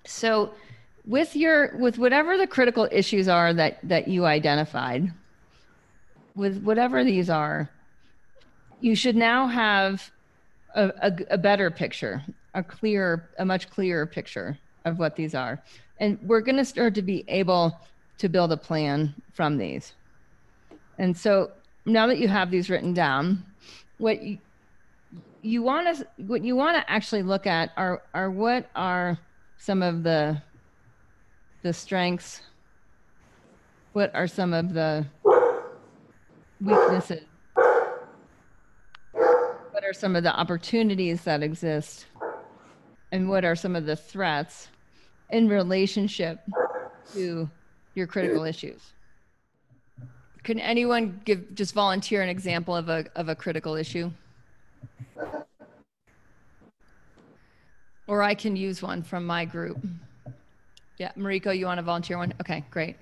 So with whatever the critical issues are that you identified, with whatever these are, you should now have a better picture, a much clearer picture of what these are. And we're going to start to be able to build a plan from these. And so now that you have these written down, what you want to actually look at are what are some of the strengths, what are some of the weaknesses, what are some of the opportunities that exist, and what are some of the threats in relationship to your critical issues. Can anyone just volunteer an example of a critical issue? Or I can use one from my group. Yeah, Mariko, you want to volunteer one? Okay, great.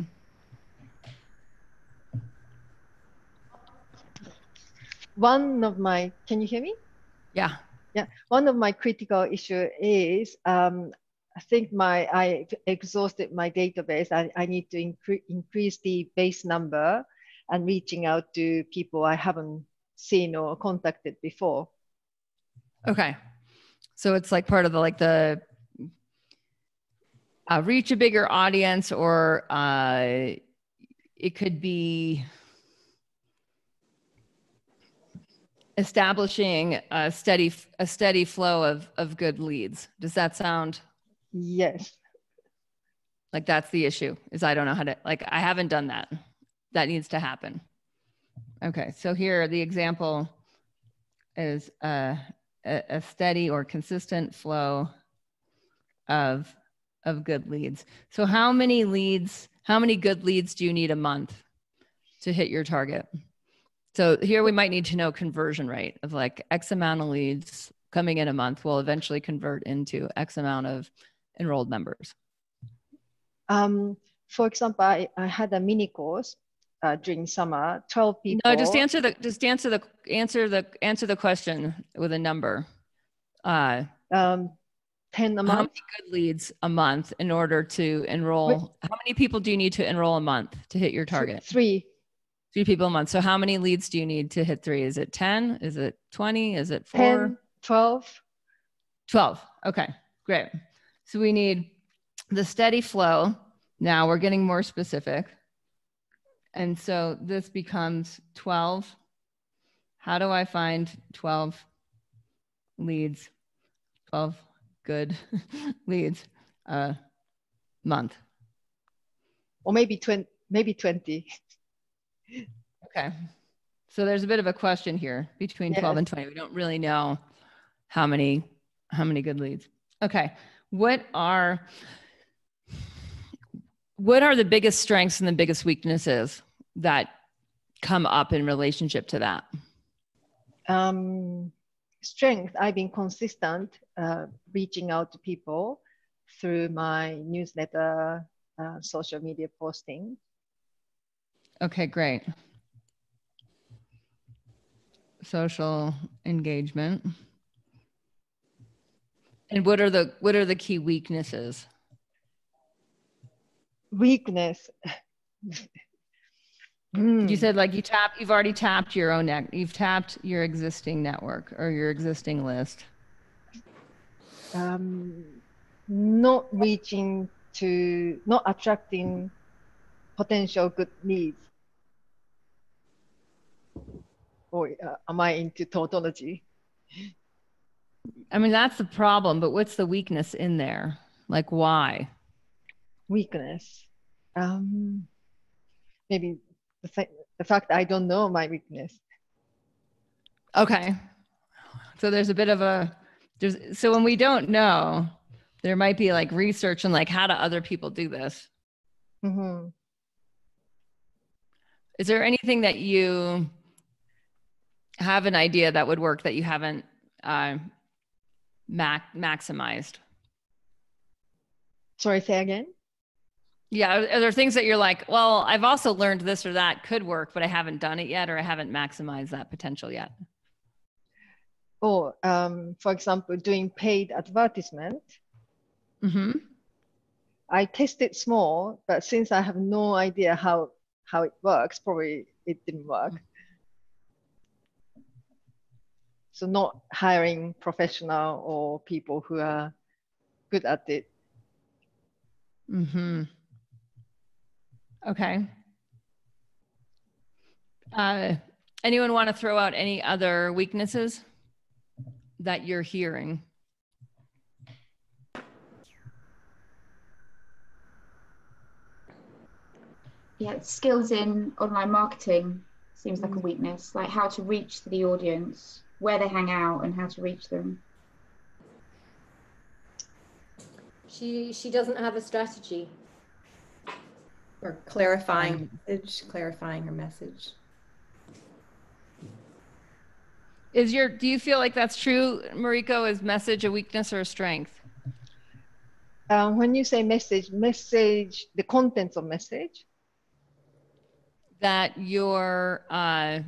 Can you hear me? Yeah. Yeah, one of my critical issue is, I think I exhausted my database. I need to increase the base number and reaching out to people I haven't seen or contacted before. Okay. So it's like part of the reach a bigger audience, or it could be establishing a steady flow of good leads. Does that sound? Yes. Like that's the issue, is I don't know how to, I haven't done that. That needs to happen. Okay, so here the example is a steady or consistent flow of good leads. So how many good leads do you need a month to hit your target? So here we might need to know conversion rate of like X amount of leads coming in a month will eventually convert into X amount of enrolled members. For example, I had a mini course during summer, 12 people. No, just answer the question with a number. 10 a month. How many good leads a month in order to enroll? How many people do you need to enroll a month to hit your target? 3 people a month. So how many leads do you need to hit 3? Is it 10? Is it 20? Is it 4? 10, 12. 12. Okay, great. So we need the steady flow. Now we're getting more specific. And so this becomes 12. How do I find 12 leads, 12 good leads a month? Or maybe 20. Okay. So there's a bit of a question here between 12 and 20. We don't really know how many good leads. Okay. What are the biggest strengths and the biggest weaknesses that come up in relationship to that? Strength, I've been consistent reaching out to people through my newsletter, social media posting. Okay, great. Social engagement. And what are the key weaknesses? Weakness. You said you've already tapped your own you've tapped your existing network or your existing list. Not attracting potential good leads. Or am I into tautology? I mean, that's the problem, but what's the weakness in there? Like, why? Weakness. Maybe the fact I don't know my weakness. Okay. So there's a bit of so when we don't know, there might be like research and like, how do other people do this? Mm-hmm. Is there anything that you have an idea that would work that you haven't maximized? Sorry, say again? Yeah, are there things that you're like, well, I've also learned this or that could work, but I haven't done it yet, or I haven't maximized that potential yet? Or, for example, doing paid advertisement. Mm-hmm. I tested small, but since I have no idea how it works, probably it didn't work. So not hiring professional or people who are good at it. Mm-hmm. Okay. Anyone want to throw out any other weaknesses that you're hearing? Yeah, skills in online marketing seems like a weakness, like how to reach the audience, where they hang out, and how to reach them. She doesn't have a strategy. Or clarifying her message. Do you feel like that's true, Mariko? Is message a weakness or a strength? When you say message, the contents of message? That the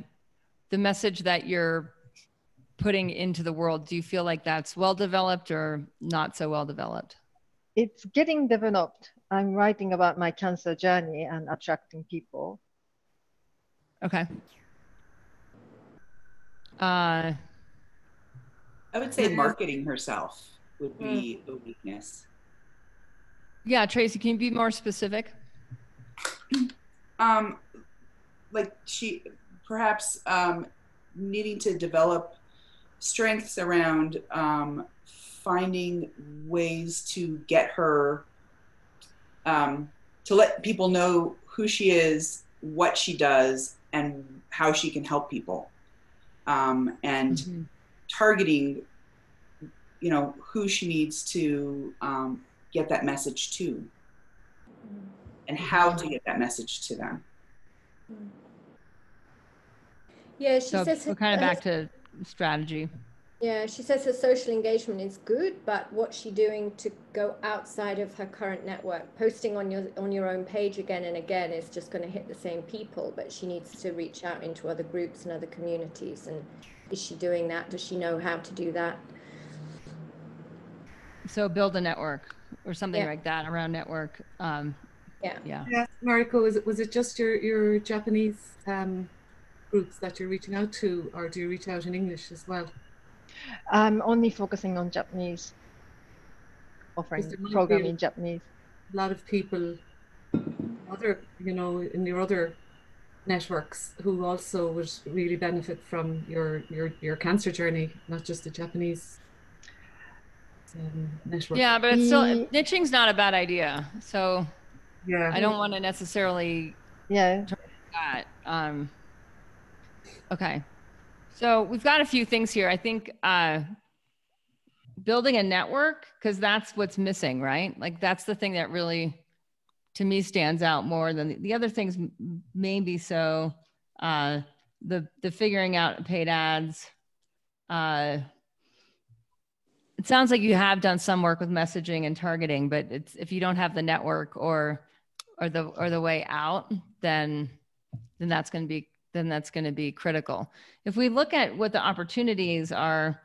message that you're putting into the world, do you feel like that's well developed or not so well developed? It's getting developed. I'm writing about my cancer journey and attracting people. Okay. I would say marketing herself would be a weakness. Yeah, Tracy, can you be more specific? Like she perhaps needing to develop strengths around finding ways to get her to let people know who she is, what she does, and how she can help people, and targeting, who she needs to get that message to, and how to get that message to them. Yeah, she says we're kind of back to strategy. Yeah, she says her social engagement is good, but what's she doing to go outside of her current network? Posting on your own page again and again is just going to hit the same people, but she needs to reach out into other groups and other communities. And is she doing that? Does she know how to do that? So build a network or something like that around network. Yeah. Yes, Mariko, was it just your Japanese groups that you're reaching out to, or do you reach out in English as well? I'm only focusing on Japanese, offering program in Japanese. A lot of people, in your other networks, who also would really benefit from your cancer journey, not just the Japanese network. Yeah, but it's still niching's not a bad idea. So yeah, I don't want to necessarily that. Okay. So we've got a few things here. I think building a network, because that's what's missing, right? Like that's the thing that really, to me, stands out more than the other things. Maybe so. The figuring out paid ads. It sounds like you have done some work with messaging and targeting, but if you don't have the network or the way out, then that's going to be critical. If we look at what the opportunities are,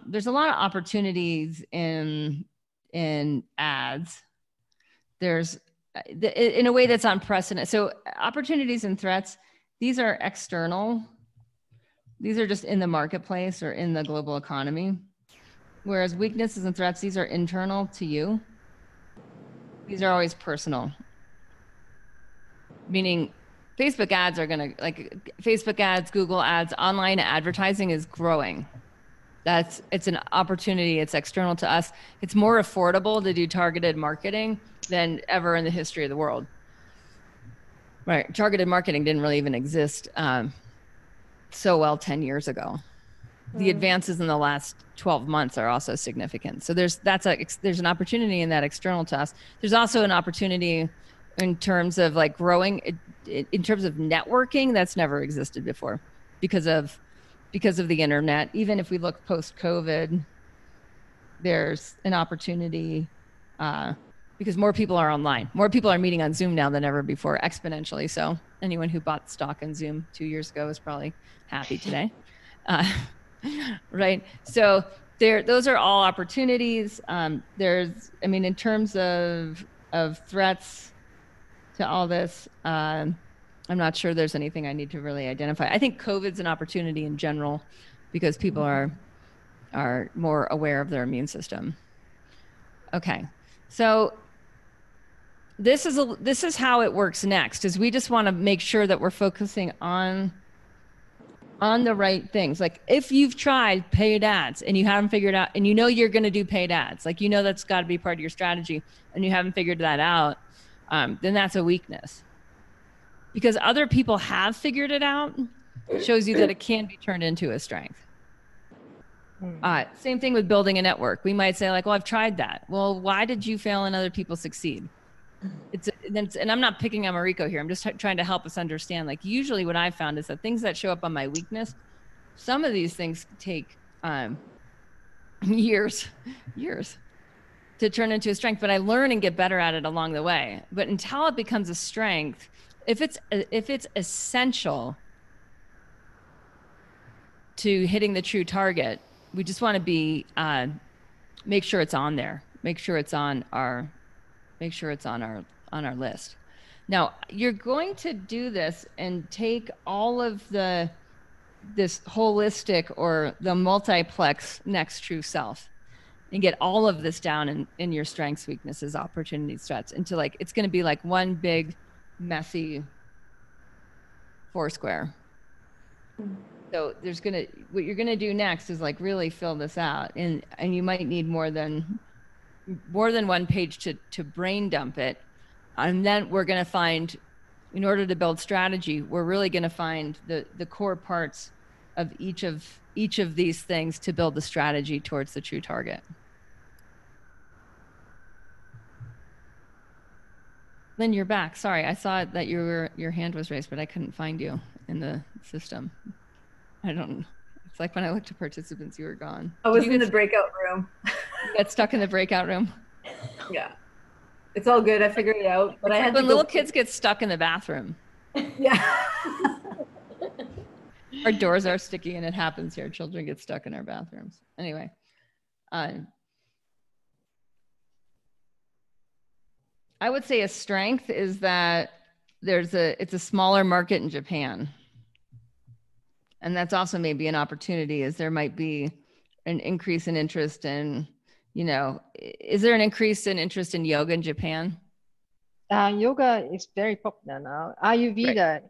there's a lot of opportunities in ads. There's in a way that's unprecedented. So opportunities and threats, these are external. These are just in the marketplace or in the global economy. Whereas weaknesses and threats, these are internal to you. These are always personal. Meaning Facebook ads are going to, like Facebook ads, Google ads, online advertising is growing. It's an opportunity. It's external to us. It's more affordable to do targeted marketing than ever in the history of the world. Right. Targeted marketing didn't really even exist so well 10 years ago. The advances in the last 12 months are also significant. So there's an opportunity in that external to us. There's also an opportunity in terms of like growing, in terms of networking that's never existed before because of the internet. Even if we look post-COVID, there's an opportunity because more people are online. More people are meeting on Zoom now than ever before, exponentially. So anyone who bought stock in Zoom 2 years ago is probably happy today. Right. So those are all opportunities. In terms of of threats to all this. I'm not sure there's anything I need to really identify. I think COVID's an opportunity in general because people are more aware of their immune system. Okay, so this is how it works next, is we just want to make sure that we're focusing on the right things. Like if you've tried paid ads and you haven't figured out, and you know you're going to do paid ads, like, you know, that's got to be part of your strategy, and you haven't figured that out, then that's a weakness. Because other people have figured it out, it shows you that it can be turned into a strength. Same thing with building a network. We might say like, well, I've tried that. Well, why did you fail and other people succeed? And I'm not picking on Mariko here. I'm just trying to help us understand. Like, usually what I've found is that things that show up on my weakness, some of these things take years to turn into a strength, but I learn and get better at it along the way. But until it becomes a strength, if it's essential to hitting the true target, we just want to be make sure it's on there. Make sure it's on our list. Now, you're going to do this and take all of this holistic or the multiplex next true self and get all of this down in your strengths, weaknesses, opportunities, threats into, like, it's going to be like one big messy foursquare. So what you're going to do next is like really fill this out, and you might need more than one page to brain dump it. And then we're going to find, in order to build strategy, we're really going to find the core parts of each of these things to build the strategy towards the true target. Lynn, you're back. Sorry, I saw that your hand was raised, but I couldn't find you in the system. It's like when I looked at participants, you were gone. I was in the breakout room. You got stuck in the breakout room? Yeah. It's all good. I figured it out. But I had when little kids get stuck in the bathroom. Yeah. Our doors are sticky, and it happens here. Children get stuck in our bathrooms. Anyway. I would say a strength is that it's a smaller market in Japan. And that's also maybe an opportunity, is there might be an increase in interest in, is there an increase in interest in yoga in Japan? Yoga is very popular now. Ayurveda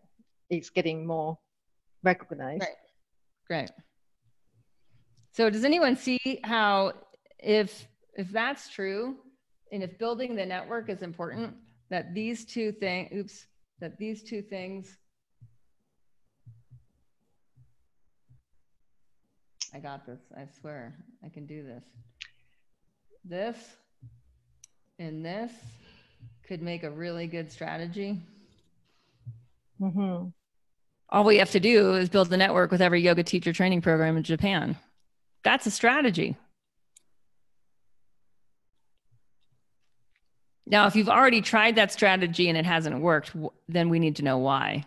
is getting more recognized. Great. So does anyone see how, if that's true, and if building the network is important, that these two things, I got this. I swear I can do this. This and this could make a really good strategy. Mm-hmm. All we have to do is build the network with every yoga teacher training program in Japan. That's a strategy. Now, if you've already tried that strategy and it hasn't worked, then we need to know why.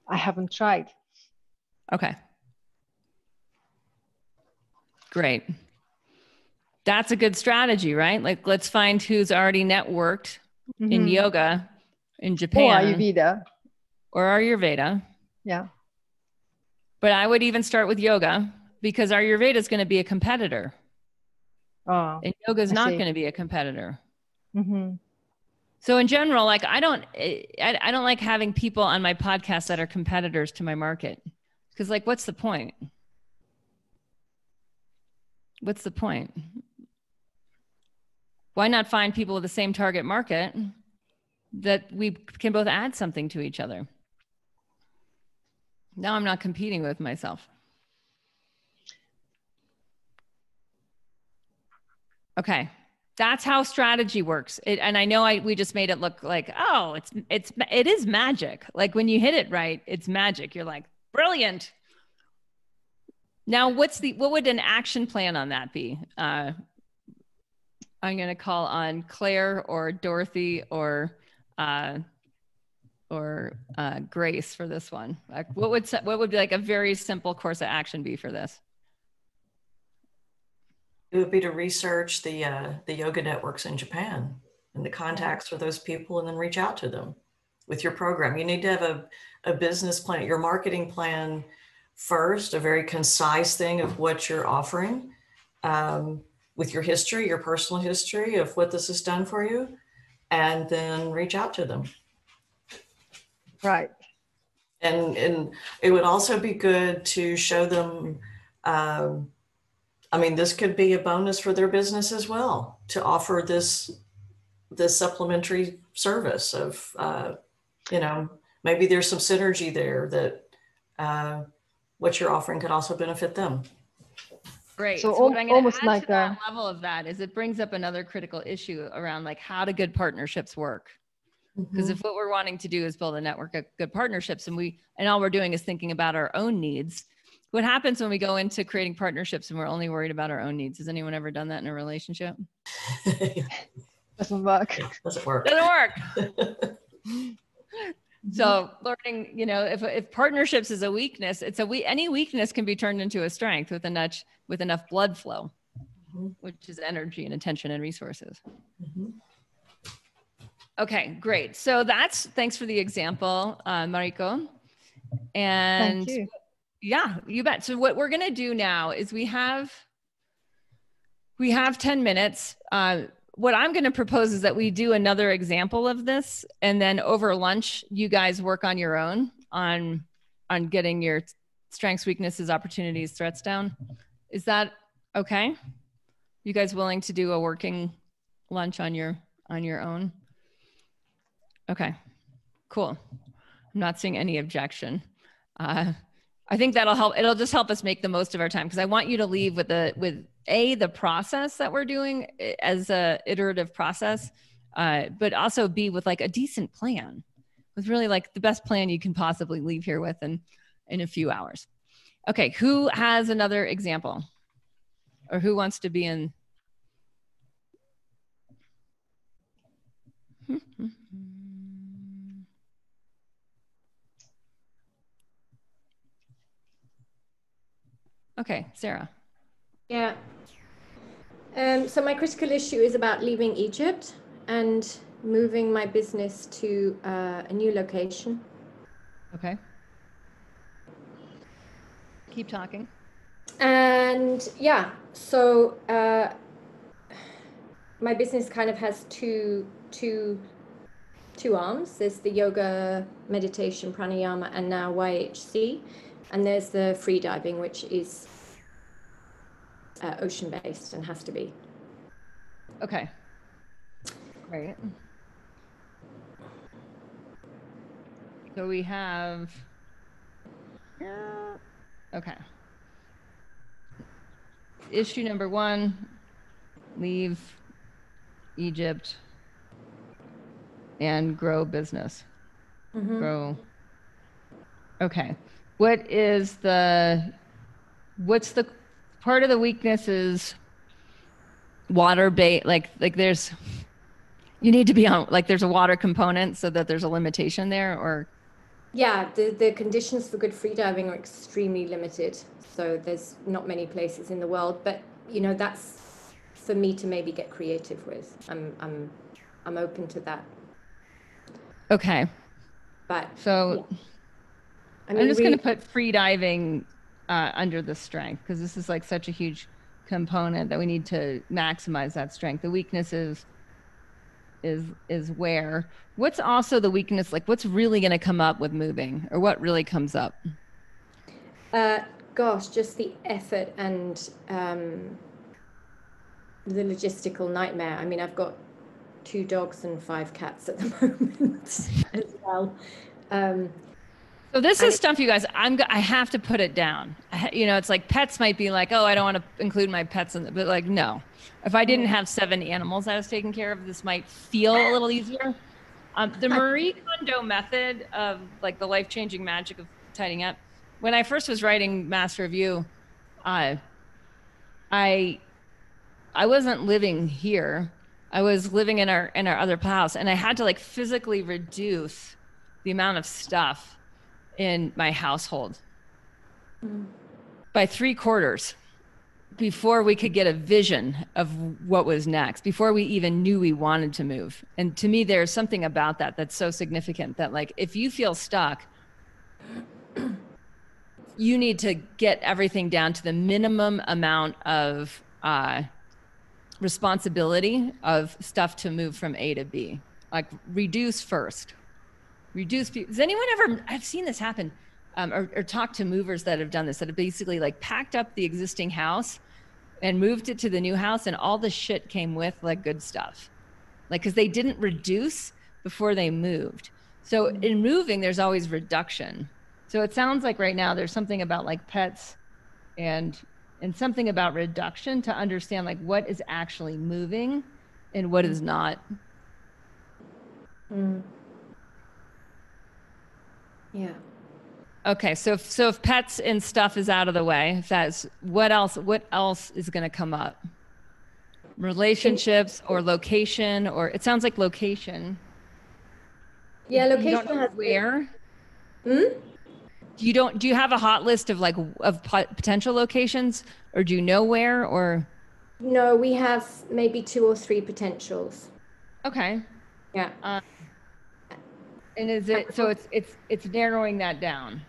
I haven't tried. Okay. Great. That's a good strategy, right? Like, let's find who's already networked in yoga in Japan. Or Ayurveda. Yeah. But I would even start with yoga, because Ayurveda is going to be a competitor. Oh, and yoga is not going to be a competitor. Mm-hmm. So in general, like, I don't like having people on my podcast that are competitors to my market, because, like, what's the point? What's the point? Why not find people with the same target market that we can both add something to each other? Now I'm not competing with myself. Okay. That's how strategy works. And I know we just made it look like, oh, it is magic. Like, when you hit it right, it's magic. You're like, brilliant. Now, what would an action plan on that be? I'm going to call on Claire or Dorothy or Grace for this one. Like, what would be like a very simple course of action be for this? It would be to research the yoga networks in Japan. and the contacts for those people, and then reach out to them with your program. You need to have a business plan, your marketing plan first, a very concise thing of what you're offering, with your history, your personal history of what this has done for you, and then reach out to them. Right. And it would also be good to show them, I mean, this could be a bonus for their business as well, to offer this supplementary service of, you know, maybe there's some synergy there that what you're offering could also benefit them. Great. So what I'm gonna almost add like to that level of that is it brings up another critical issue around like, how do good partnerships work? Because if what we're wanting to do is build a network of good partnerships, and all we're doing is thinking about our own needs, what happens when we go into creating partnerships and we're only worried about our own needs? Has anyone ever done that in a relationship? Doesn't work. Doesn't work. Doesn't work. So learning, you know, if partnerships is a weakness, any weakness can be turned into a strength with enough blood flow, which is energy and attention and resources. Okay, great. So thanks for the example, Mariko. And Thank you. Yeah, you bet. So what we're gonna do now is we have 10 minutes. What I'm going to propose is that we do another example of this, and then over lunch, you guys work on your own on getting your strengths, weaknesses, opportunities, threats down. Is that okay? You guys willing to do a working lunch on your own? Okay, cool. I'm not seeing any objection. I think that'll help. It'll just help us make the most of our time, because I want you to leave with the process that we're doing as a iterative process, but also B, with like a decent plan, with really like the best plan you can possibly leave here with in a few hours. Okay, who has another example, or who wants to be in? Okay, Sarah. Yeah. So my critical issue is about leaving Egypt and moving my business to a new location. Okay. Keep talking. And yeah, so my business kind of has two arms. There's the yoga, meditation, pranayama, and now YHC. And there's the free diving, which is ocean-based and has to be. Okay. Great. So we have, okay. Issue number 1, leave Egypt and grow business. Grow. Okay. What's the part of the weakness is water bait, like there's, you need to be on, like there's a water component so that there's a limitation there, or? Yeah, the conditions for good freediving are extremely limited. So there's not many places in the world, but you know, that's for me to maybe get creative with. I'm open to that. Okay. But so yeah. I'm just going to put free diving under the strength, because this is like such a huge component that we need to maximize that strength. The weakness is where. What's also the weakness? Like, what's really going to come up with moving, or what really comes up? Gosh, just the effort and the logistical nightmare. I mean, I've got 2 dogs and 5 cats at the moment as well. So this is stuff, you guys, I have to put it down. You know, it's like pets might be like, oh, I don't want to include my pets in it, but like, no. If I didn't have 7 animals I was taking care of, this might feel a little easier. The Marie Kondo method of like the life-changing magic of tidying up. When I first was writing Master of You, I wasn't living here. I was living in our other house, and I had to like physically reduce the amount of stuff in my household by 3/4, before we could get a vision of what was next, before we even knew we wanted to move. And to me, there's something about that that's so significant, that like, if you feel stuck, you need to get everything down to the minimum amount of responsibility of stuff to move from A to B. Like, reduce first. Does anyone ever, I've seen this happen, or talked to movers that have done this, that have basically like packed up the existing house and moved it to the new house, and all the shit came with like good stuff. Like, because they didn't reduce before they moved. So in moving, there's always reduction. So it sounds like right now there's something about like pets and something about reduction, to understand like what is actually moving and what is not. Yeah. Okay, so if pets and stuff is out of the way, if that's, what else is going to come up? Relationships or location, or it sounds like location. Yeah, location You don't know has where. Hmm? Do you have a hot list of like of potential locations, or do you know where, or? No, we have maybe 2 or 3 potentials. Okay. Yeah. And is it, so it's narrowing that down?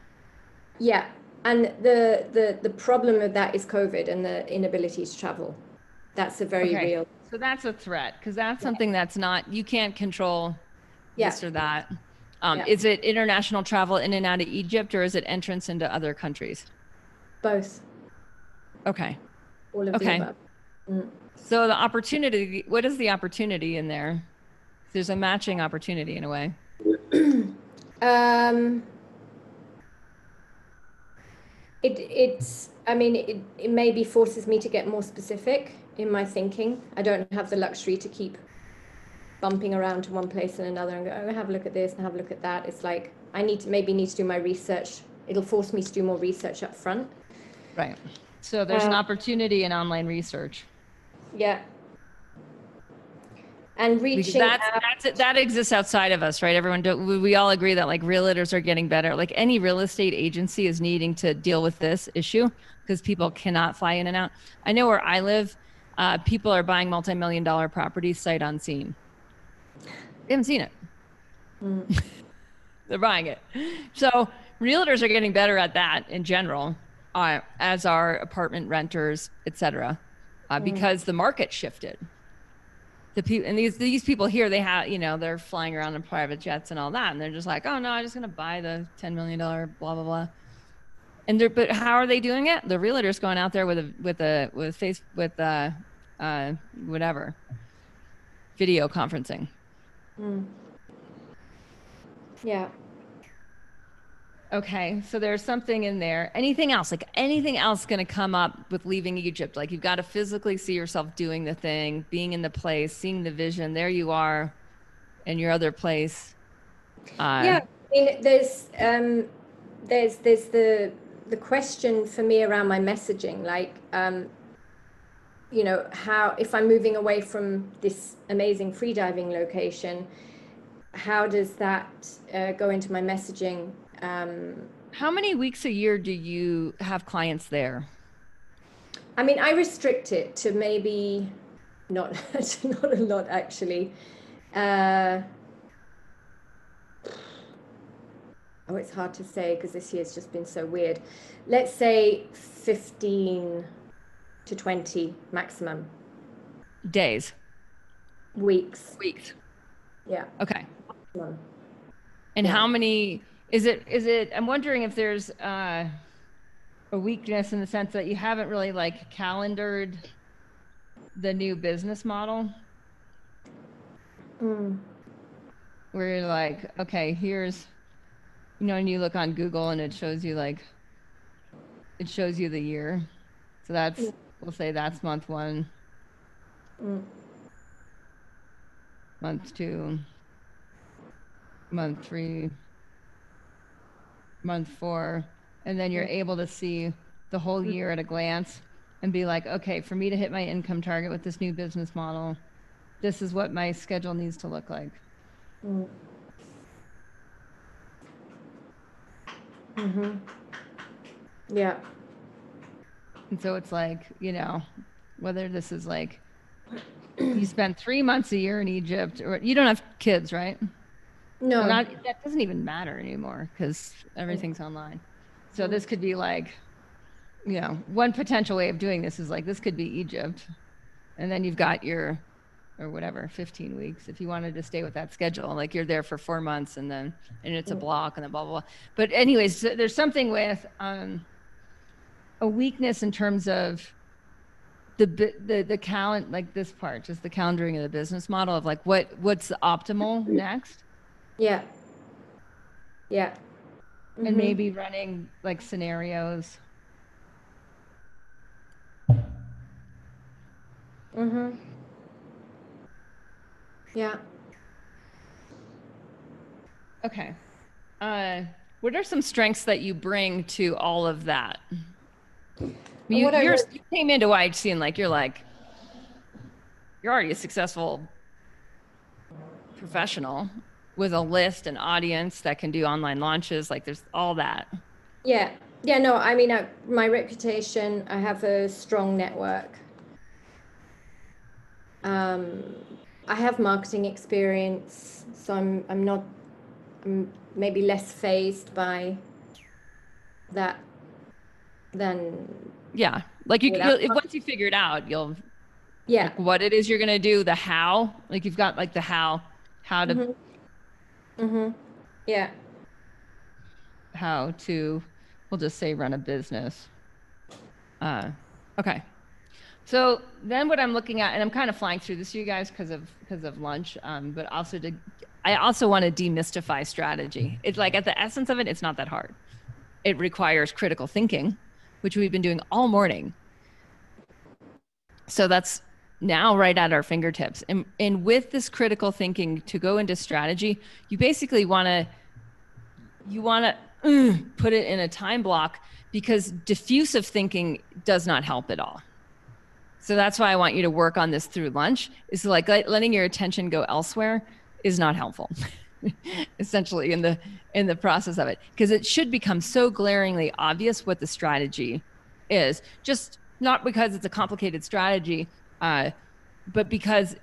Yeah. And the problem with that is COVID and the inability to travel. That's a very real. So that's a threat, because that's something that's not, you can't control this or that. Is it international travel in and out of Egypt, or is it entrance into other countries? Both. Okay. All of the above. So the opportunity, what is the opportunity in there? There's a matching opportunity in a way. It maybe forces me to get more specific in my thinking. I don't have the luxury to keep bumping around to one place and another and go, oh, have a look at this and have a look at that. It's like, I need to do my research. It'll force me to do more research up front. Right. So there's an opportunity in online research. Yeah. And reaching that exists outside of us, right? We all agree that like realtors are getting better. Like, any real estate agency is needing to deal with this issue, because people cannot fly in and out. I know where I live, people are buying multi-million-dollar properties sight unseen. They haven't seen it. They're buying it. So realtors are getting better at that in general, as are apartment renters, et cetera, because the market shifted. And these people here, they have, they're flying around in private jets and all that, and they're just like, oh no, I'm just gonna buy the $10 million blah blah blah. But how are they doing it? The realtor's going out there with whatever, video conferencing. Yeah. Okay, so there's something in there. Anything else going to come up with leaving Egypt? Like, you've got to physically see yourself doing the thing, being in the place, seeing the vision. There you are in your other place. Yeah, I mean, there's the question for me around my messaging, like, how, if I'm moving away from this amazing freediving location, how does that go into my messaging? How many weeks a year do you have clients there? I mean, I restrict it to maybe not a lot, actually. It's hard to say, because this year's just been so weird. Let's say 15 to 20 maximum. Days. Weeks. Yeah. Okay. Maximum. And how many? Is it? I'm wondering if there's a weakness in the sense that you haven't really like calendared the new business model. Where you're like, okay, here's, and you look on Google and it shows you the year. So that's, we'll say that's month 1, month 2, month 3, month 4, and then you're able to see the whole year at a glance and be like, okay, for me to hit my income target with this new business model, this is what my schedule needs to look like. Yeah. And so it's like, whether this is like you spend 3 months a year in Egypt, or you don't have kids, right? No. So that doesn't even matter anymore because everything's online. So this could be like, one potential way of doing this is like, this could be Egypt. And then you've got or whatever, 15 weeks. If you wanted to stay with that schedule, like you're there for 4 months and it's a block and then blah, blah, blah. But anyways, there's something with a weakness in terms of the calendar, like this part, just the calendaring of the business model of like, what's the optimal next? Yeah. Yeah. And maybe running like scenarios. Yeah. Okay. What are some strengths that you bring to all of that? You came into YHC and like, you're already a successful professional with a list and audience that can do online launches. Like there's all that. Yeah. Yeah. No, I mean, my reputation, I have a strong network. I have marketing experience, so I'm maybe less fazed by that than. Yeah. Like once you figure it out, you'll. Yeah. Like what it is you're going to do, the how, like you've got like the how to. Yeah. How to, we'll just say run a business. Okay. So then what I'm looking at, and I'm kind of flying through this, you guys, because of lunch, but also I also want to demystify strategy. It's like at the essence of it, it's not that hard. It requires critical thinking, which we've been doing all morning. So that's now right at our fingertips. And with this critical thinking to go into strategy, you basically want to put it in a time block, because diffusive thinking does not help at all. So that's why I want you to work on this through lunch, is like letting your attention go elsewhere is not helpful, essentially in the process of it, because it should become so glaringly obvious what the strategy is, just not because it's a complicated strategy, but because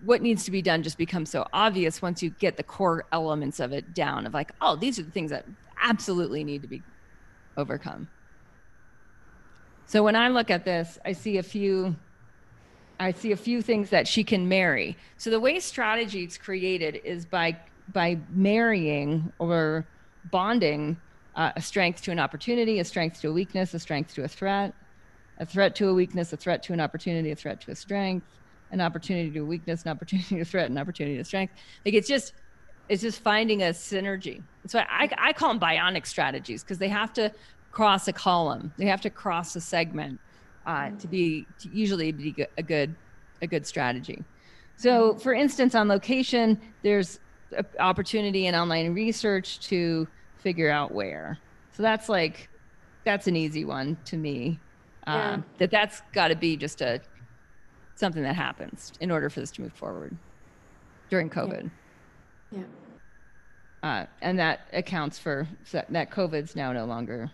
what needs to be done just becomes so obvious once you get the core elements of it down, of like, oh, these are the things that absolutely need to be overcome. So when I look at this, I see a few things that she can marry. So the way strategy is created is by marrying or bonding a strength to an opportunity, a strength to a weakness, a strength to a threat to a weakness, a threat to an opportunity, a threat to a strength, an opportunity to a weakness, an opportunity to a threat, an opportunity to strength. Like it's just finding a synergy. So I call them bionic strategies, because they have to cross a column. They have to cross a segment to usually be a good strategy. So for instance, on location, there's an opportunity in online research to figure out where. So that's an easy one to me. That's got to be just something that happens in order for this to move forward during COVID. Yeah. And that accounts for that COVID's now no longer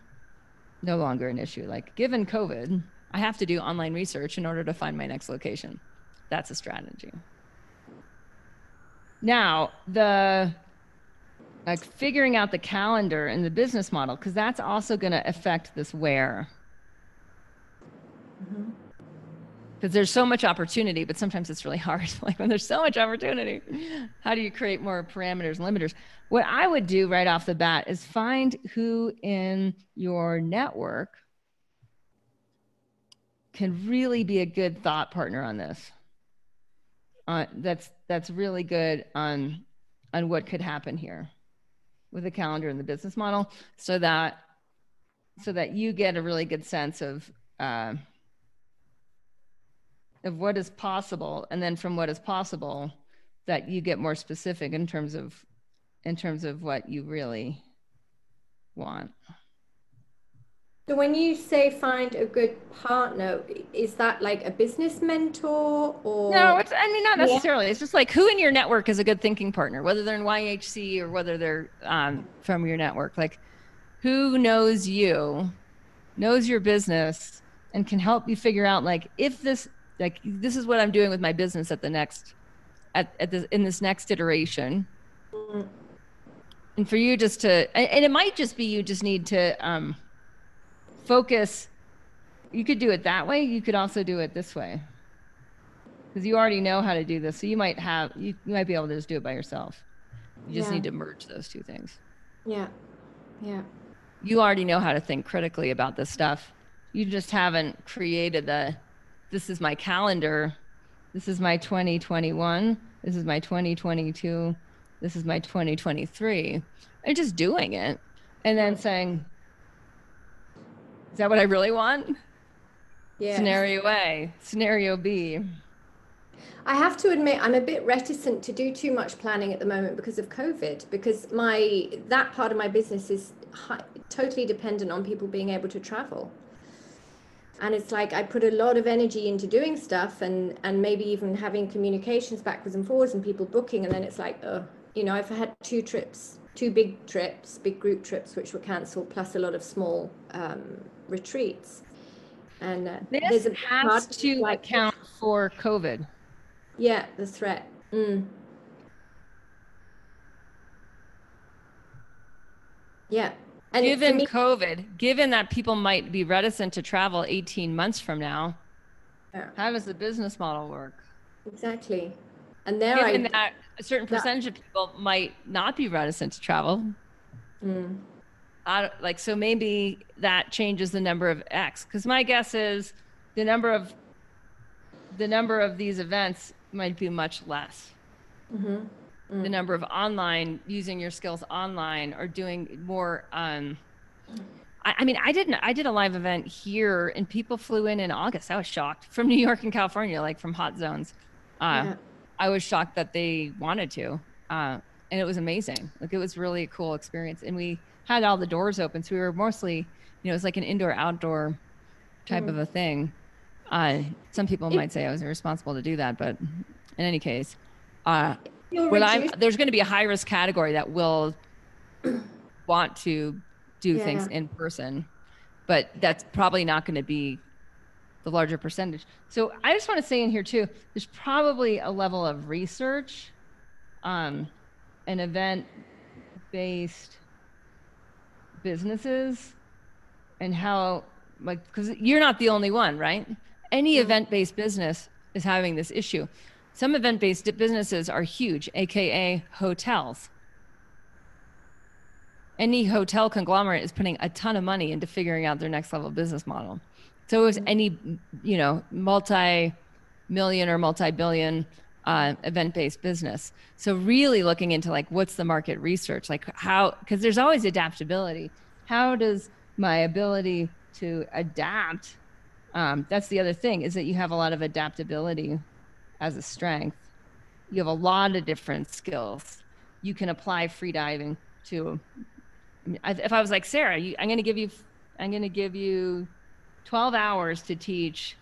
an issue. Like, given COVID, I have to do online research in order to find my next location. That's a strategy. Now, figuring out the calendar and the business model, because that's also going to affect this where. Because there's so much opportunity, but sometimes it's really hard. Like when there's so much opportunity, how do you create more parameters and limiters? What I would do right off the bat is find who in your network can really be a good thought partner on this. That's really good on what could happen here with the calendar and the business model, so that you get a really good sense of what is possible, and then from what is possible, that you get more specific in terms of what you really want. So when you say find a good partner, is that like a business mentor or? No, not necessarily. Yeah. It's just like who in your network is a good thinking partner, whether they're in YHC or whether they're from your network. Like who knows you, knows your business, and can help you figure out like, if this, like, this is what I'm doing with my business at the next, in this next iteration. And for you just to, and it might just be, you just need to focus. You could do it that way. You could also do it this way, because you already know how to do this. So you might be able to just do it by yourself. You just need to merge those two things. Yeah. Yeah. You already know how to think critically about this stuff. You just haven't created this is my calendar. This is my 2021. This is my 2022. This is my 2023. And just doing it and then saying, is that what I really want? Yeah. Scenario A, scenario B. I have to admit, I'm a bit reticent to do too much planning at the moment because of COVID, because that part of my business is totally dependent on people being able to travel. And it's like I put a lot of energy into doing stuff and maybe even having communications backwards and forwards and people booking. And then it's like, I've had two big group trips, which were canceled, plus a lot of small retreats. And this has to account for COVID. Yeah, the threat. Yeah. And given COVID, given that people might be reticent to travel 18 months from now, how does the business model work? Exactly. And given that a certain percentage of people might not be reticent to travel, so maybe that changes the number of X. Because my guess is the number of these events might be much less. The number of using your skills online or doing more. I did a live event here and people flew in August. I was shocked, from New York and California, like from hot zones. I was shocked that they wanted to, and it was amazing. Like, it was really a cool experience. And we had all the doors open. So we were mostly, it was like an indoor outdoor type of a thing. Some people might say I was irresponsible to do that, but in any case, there's going to be a high risk category that will want to do things in person, but that's probably not going to be the larger percentage. So I just want to say in here too, there's probably a level of research and event-based businesses and how, like, because you're not the only one, right? Any event-based business is having this issue. Some event-based businesses are huge, AKA hotels. Any hotel conglomerate is putting a ton of money into figuring out their next level business model. So is any, multi-million or multi-billion event-based business. So really looking into like, what's the market research? Like because there's always adaptability. How does my ability to adapt, that's the other thing, is that you have a lot of adaptability as a strength. You have a lot of different skills. You can apply freediving to, if I was like, Sarah, I'm going to give you 12 hours to teach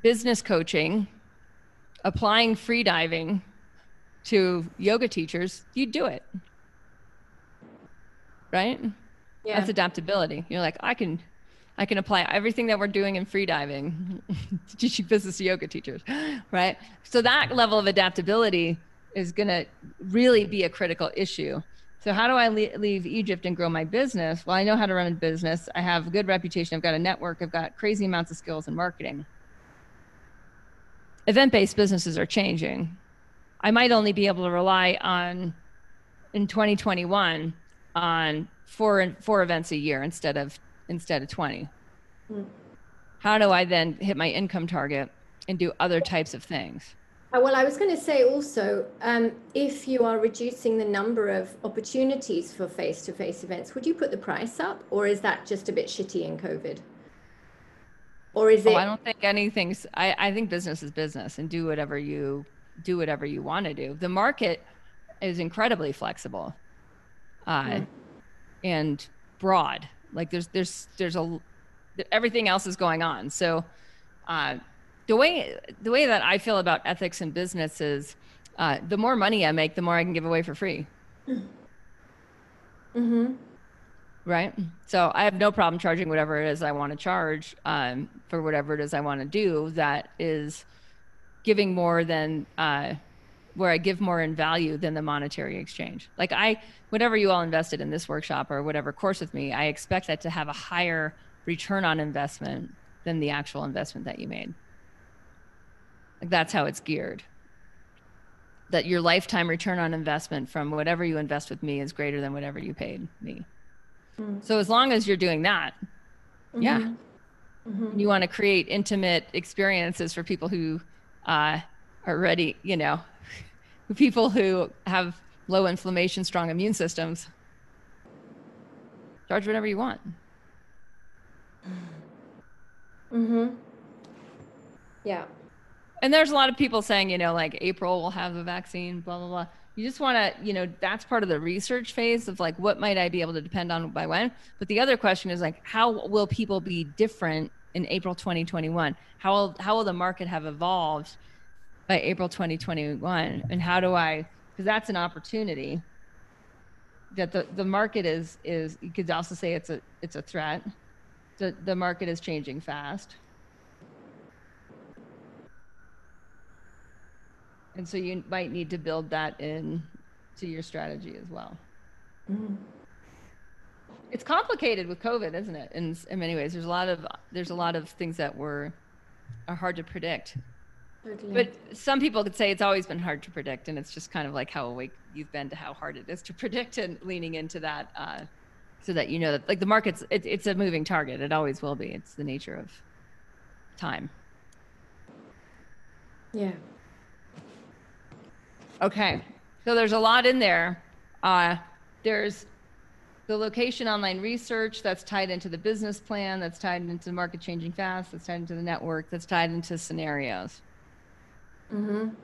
business coaching, applying freediving to yoga teachers, you'd do it. Right? Yeah. That's adaptability. You're like, I can apply everything that we're doing in freediving to teaching business yoga teachers, right? So that level of adaptability is going to really be a critical issue. So how do I leave Egypt and grow my business? Well, I know how to run a business. I have a good reputation. I've got a network. I've got crazy amounts of skills in marketing. Event-based businesses are changing. I might only be able to rely on, in 2021, on four events a year instead of 20. How do I then hit my income target and do other types of things? Well, I was going to say also, if you are reducing the number of opportunities for face-to-face events, would you put the price up, or is that just a bit shitty in COVID? Or is it? I don't think anything's. I think business is business, and do whatever you want to do. The market is incredibly flexible, and broad. Like there's everything else is going on. So, the way that I feel about ethics in business is, the more money I make, the more I can give away for free. Right. So I have no problem charging whatever it is I want to charge for whatever it is I want to do that is giving more than where I give more in value than the monetary exchange. Like whatever you all invested in this workshop or whatever course with me, I expect that to have a higher return on investment than the actual investment that you made. Like that's how it's geared. That your lifetime return on investment from whatever you invest with me is greater than whatever you paid me. So as long as you're doing that, yeah. You want to create intimate experiences for people who are ready, you know, people who have low inflammation, strong immune systems. Charge whatever you want. Yeah. And there's a lot of people saying, you know, like April will have the vaccine, blah, blah, blah. You just want to, you know, that's part of the research phase of like, what might I be able to depend on by when? But the other question is like, how will people be different in April 2021? How will the market have evolved by April 2021? And how do because that's an opportunity that the market is, you could also say it's a threat. The market is changing fast. And so you might need to build that in to your strategy as well. It's complicated with COVID, isn't it? In many ways, there's a lot of things that are hard to predict. Totally. But some people could say it's always been hard to predict, and it's just kind of like how awake you've been to how hard it is to predict, and leaning into that so that you know that like the market's it's a moving target. It always will be. It's the nature of time. Yeah. Okay, so there's a lot in there. There's the location online research that's tied into the business plan, that's tied into the market changing fast, that's tied into the network, that's tied into scenarios. And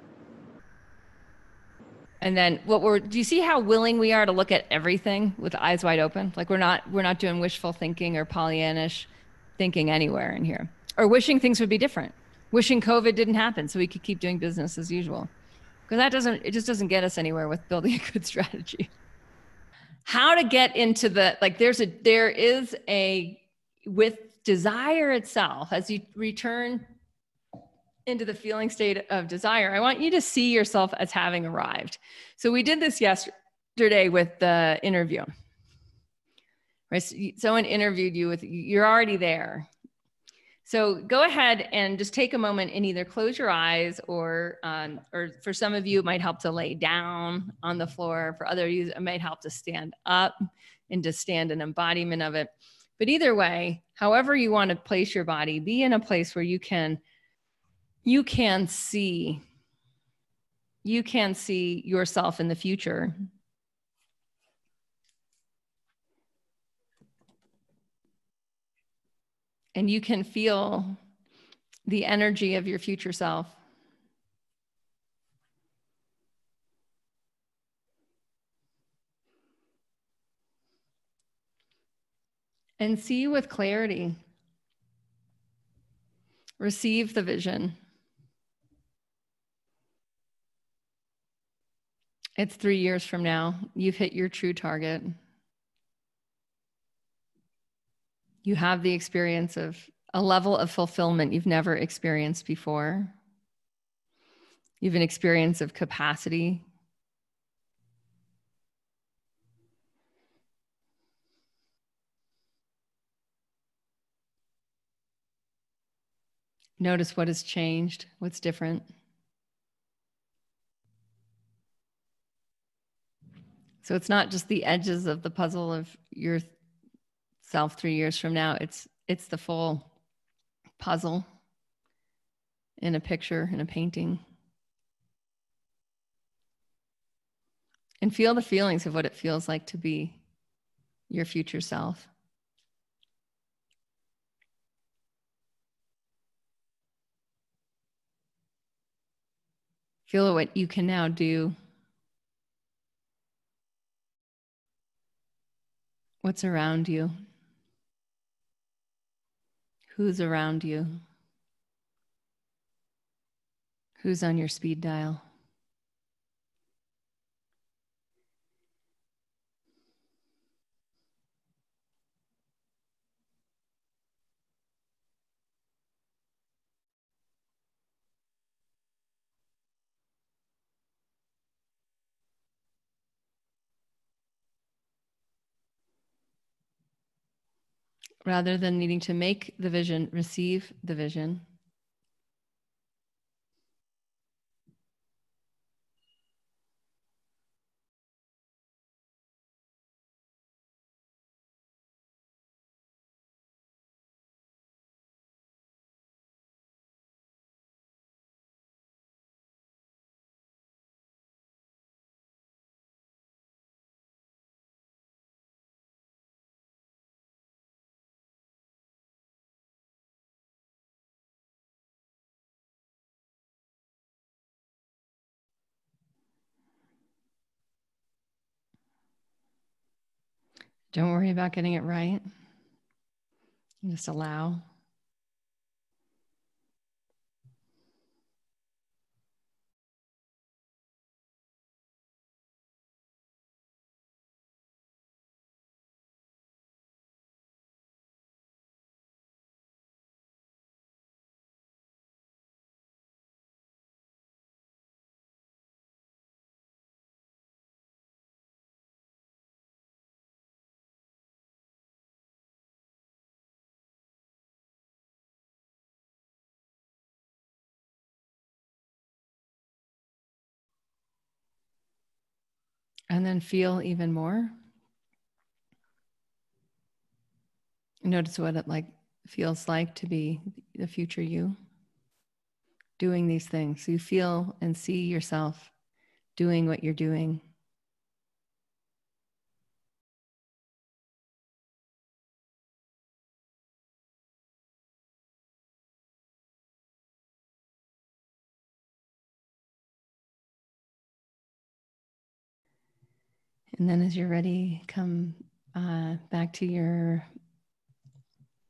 then do you see how willing we are to look at everything with eyes wide open? Like we're not doing wishful thinking or Pollyannish thinking anywhere in here, or wishing things would be different, wishing COVID didn't happen so we could keep doing business as usual. Because it just doesn't get us anywhere with building a good strategy. How to get into with desire itself, as you return into the feeling state of desire, I want you to see yourself as having arrived. So we did this yesterday with the interview. Right? Someone interviewed you you're already there. So go ahead and just take a moment and either close your eyes or for some of you, it might help to lay down on the floor. For others, it might help to stand up and to stand an embodiment of it. But either way, however you want to place your body, be in a place where you can see yourself in the future. And you can feel the energy of your future self. And see with clarity. Receive the vision. It's 3 years from now. You've hit your true target. You have the experience of a level of fulfillment you've never experienced before. You have an experience of capacity. Notice what has changed, what's different. So it's not just the edges of the puzzle of your self 3 years from now. It's the full puzzle in a picture, in a painting. And feel the feelings of what it feels like to be your future self. Feel what you can now do. What's around you? Who's around you? Who's on your speed dial? rather than needing to make the vision, receive the vision. Don't worry about getting it right. Just allow. And then feel even more. Notice what it feels like to be the future you doing these things. So you feel and see yourself doing what you're doing. And then as you're ready, come back to your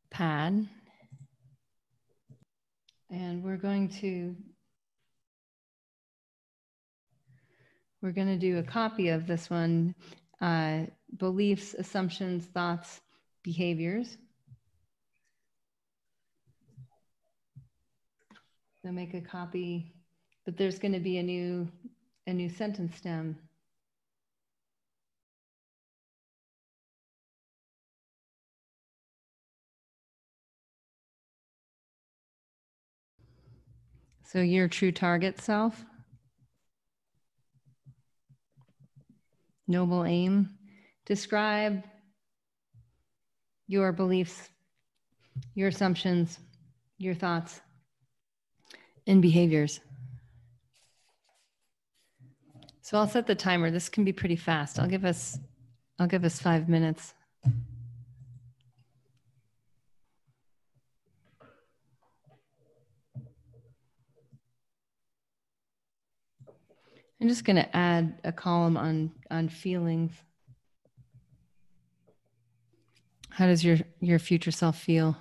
pad. And we're going to do a copy of this one, beliefs, assumptions, thoughts, behaviors. So make a copy, but there's going to be a new sentence stem. So your true target self, noble aim, describe your beliefs, your assumptions, your thoughts, and behaviors. So I'll set the timer. This can be pretty fast. I'll give us 5 minutes. I'm just going to add a column on feelings. How does your future self feel?